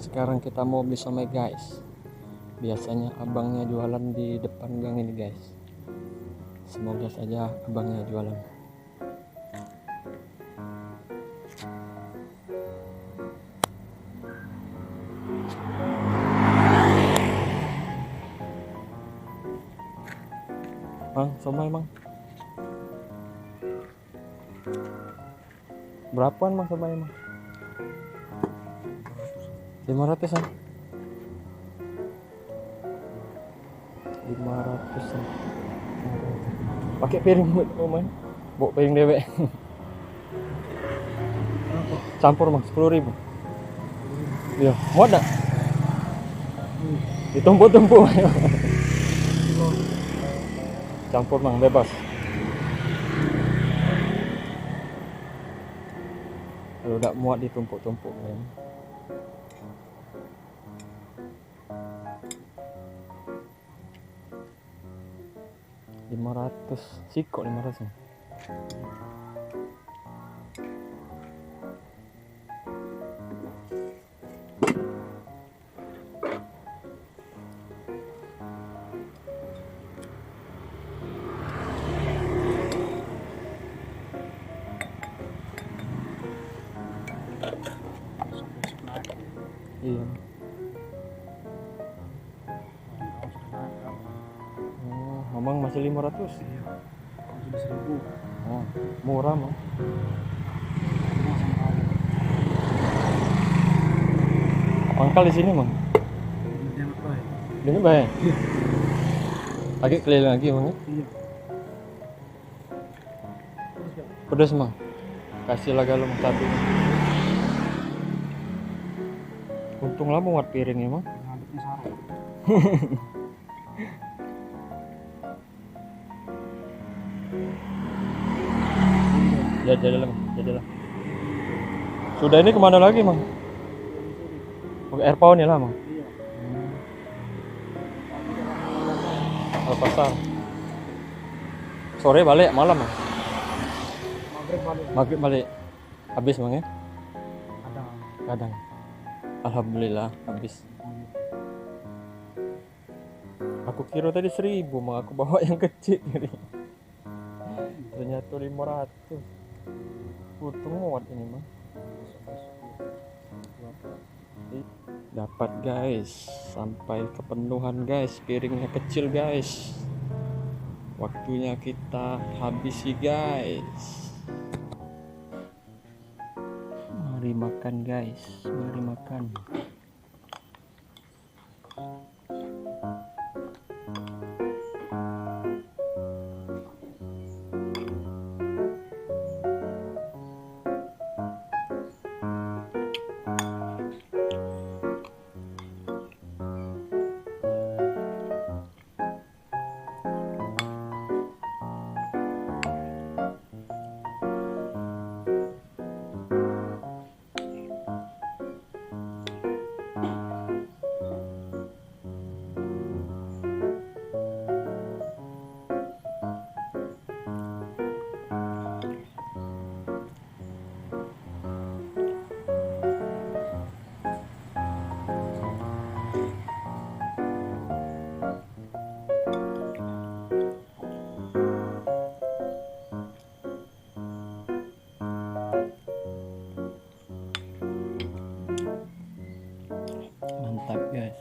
Sekarang kita mau beli somai guys. Biasanya abangnya jualan di depan gang ini guys. Semoga saja abangnya jualan. Bang, somai bang. Berapaan bang somai bang? 500-an. 500-an. Pakai piring buat main. Bawa piring dewek. Campur bang 10.000. Iya, muat enggak? Ditumpuk-tumpuk. Campur bang, bebas. Kalau udah muat ditumpuk-tumpuk kan. Rp500 sikok 500. Iya. Oh, memang masih 500. Iya. Kalau sudah 1.000. Oh, murah mah. Pangkal di sini mah. Kemudian apa ya? Ini baik. Iya. Lagi keliling lagi bang. Iya. Pedas mah. Kasih lah galung satu. Untung lah muat piringnya mah. Ngaduknya sarung. Ya jadilah, jadilah. Sudah ini kemana lagi mang? Ke air pound ya lah mang. Iya. Al pasar. Sore balik malam mang. Maghrib balik. Maghrib balik. Habis mang ya? Ada. Kadang. Alhamdulillah habis. Aku kira tadi 1.000 mang, aku bawa yang kecil ini. Ternyata 500. Untung muat ini mah. Dapat guys, sampai kepenuhan guys, piringnya kecil guys. Waktunya kita habisi guys. Mari makan guys, mari makan. Mantap guys.